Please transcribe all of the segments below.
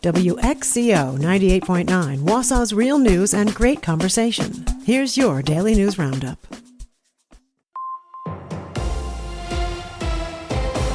WXCO 98.9, Wausau's real news and great conversation. Here's your Daily News Roundup.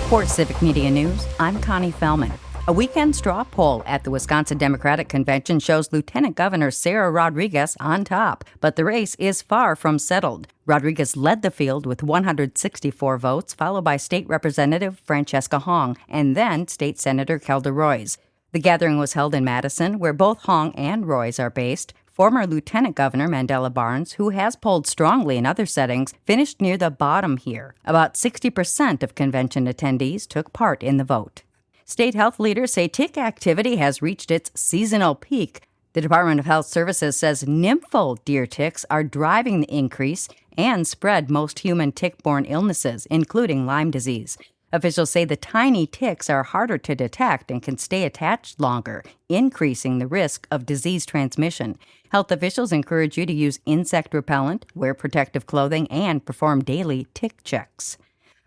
For Civic Media News, I'm Connie Fellman. A weekend straw poll at the Wisconsin Democratic Convention shows Lieutenant Governor Sarah Rodriguez on top, but the race is far from settled. Rodriguez led the field with 164 votes, followed by State Representative Francesca Hong and then State Senator Kelda Roys. The gathering was held in Madison, where both Hong and Roys are based. Former Lieutenant Governor Mandela Barnes, who has polled strongly in other settings, finished near the bottom here. About 60% of convention attendees took part in the vote. State health leaders say tick activity has reached its seasonal peak. The Department of Health Services says nymphal deer ticks are driving the increase and spread most human tick-borne illnesses, including Lyme disease. Officials say the tiny ticks are harder to detect and can stay attached longer, increasing the risk of disease transmission. Health officials encourage you to use insect repellent, wear protective clothing, and perform daily tick checks.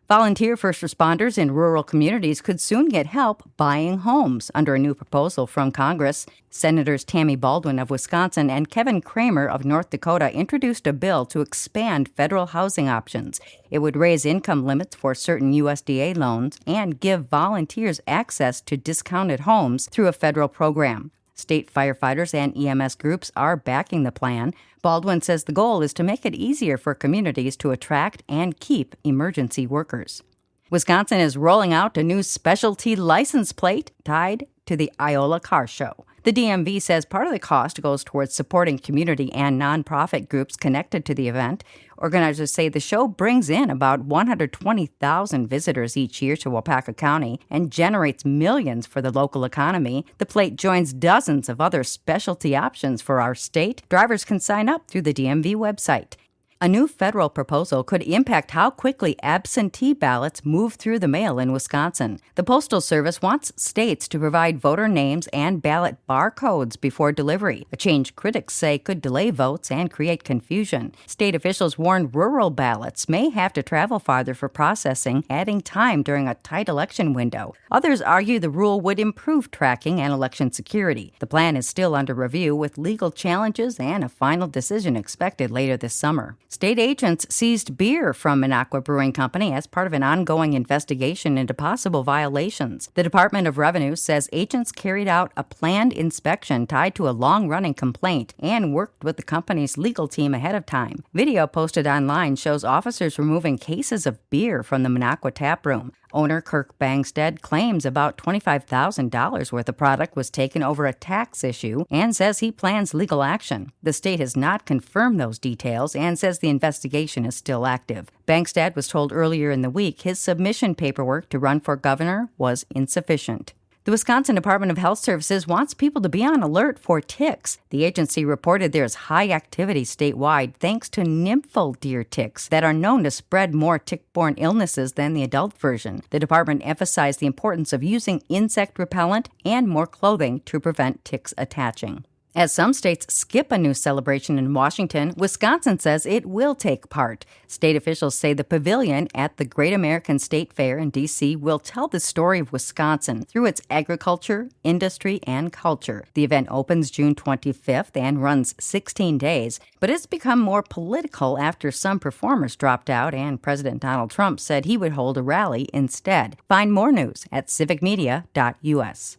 Volunteer first responders in rural communities could soon get help buying homes under a new proposal from Congress. Senators Tammy Baldwin of Wisconsin and Kevin Kramer of North Dakota introduced a bill to expand federal housing options. It would raise income limits for certain USDA loans and give volunteers access to discounted homes through a federal program. State firefighters and EMS groups are backing the plan. Baldwin says the goal is to make it easier for communities to attract and keep emergency workers. Wisconsin is rolling out a new specialty license plate tied to the Iola Car Show. The DMV says part of the cost goes towards supporting community and nonprofit groups connected to the event. Organizers say the show brings in about 120,000 visitors each year to Waupaca County and generates millions for the local economy. The plate joins dozens of other specialty options for our state. Drivers can sign up through the DMV website. A new federal proposal could impact how quickly absentee ballots move through the mail in Wisconsin. The Postal Service wants states to provide voter names and ballot barcodes before delivery, a change critics say could delay votes and create confusion. State officials warn rural ballots may have to travel farther for processing, adding time during a tight election window. Others argue the rule would improve tracking and election security. The plan is still under review, with legal challenges and a final decision expected later this summer. State agents seized beer from Minocqua Brewing Company as part of an ongoing investigation into possible violations. The Department of Revenue says agents carried out a planned inspection tied to a long-running complaint and worked with the company's legal team ahead of time. Video posted online shows officers removing cases of beer from the Minocqua tap room. Owner Kirk Bangstead claims about $25,000 worth of product was taken over a tax issue and says he plans legal action. The state has not confirmed those details and says the investigation is still active. Bangstead was told earlier in the week his submission paperwork to run for governor was insufficient. The Wisconsin Department of Health Services wants people to be on alert for ticks. The agency reported there is high activity statewide thanks to nymphal deer ticks that are known to spread more tick-borne illnesses than the adult version. The department emphasized the importance of using insect repellent and more clothing to prevent ticks attaching. As some states skip a new celebration in Washington, Wisconsin says it will take part. State officials say the pavilion at the Great American State Fair in D.C. will tell the story of Wisconsin through its agriculture, industry, and culture. The event opens June 25th and runs 16 days, but it's become more political after some performers dropped out and President Donald Trump said he would hold a rally instead. Find more news at civicmedia.us.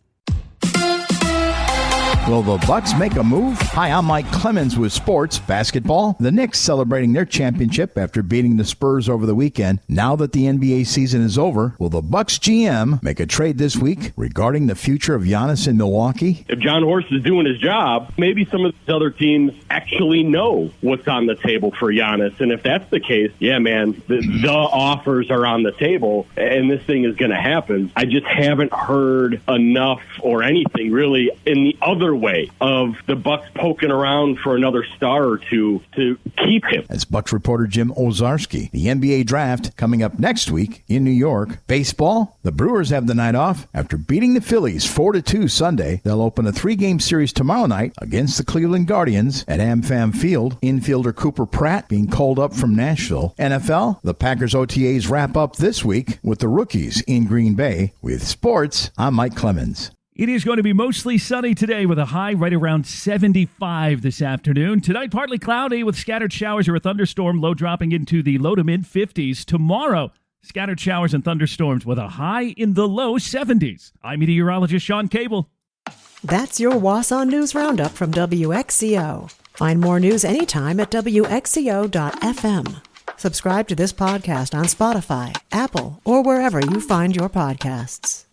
Will the Bucks make a move? Hi, I'm Mike Clemens with Sports Basketball. The Knicks celebrating their championship after beating the Spurs over the weekend. Now that the NBA season is over, will the Bucks GM make a trade this week regarding the future of Giannis in Milwaukee? If John Horst is doing his job, maybe some of these other teams actually know what's on the table for Giannis. And if that's the case, yeah, man, the offers are on the table and this thing is going to happen. I just haven't heard enough or anything really in the other way of the Bucks poking around for another star or two to keep him. As Bucks reporter Jim Ozarski, the NBA draft coming up next week in New York. Baseball, the Brewers have the night off. After beating the Phillies 4-2 Sunday, they'll open a 3-game series tomorrow night against the Cleveland Guardians at AmFam Field. Infielder Cooper Pratt being called up from Nashville. NFL, the Packers OTAs wrap up this week with the rookies in Green Bay. With sports, I'm Mike Clemens. It is going to be mostly sunny today with a high right around 75 this afternoon. Tonight, partly cloudy with scattered showers or a thunderstorm, low dropping into the low to mid 50s. Tomorrow, scattered showers and thunderstorms with a high in the low 70s. I'm meteorologist Sean Cable. That's your Wausau News Roundup from WXCO. Find more news anytime at WXCO.FM. Subscribe to this podcast on Spotify, Apple, or wherever you find your podcasts.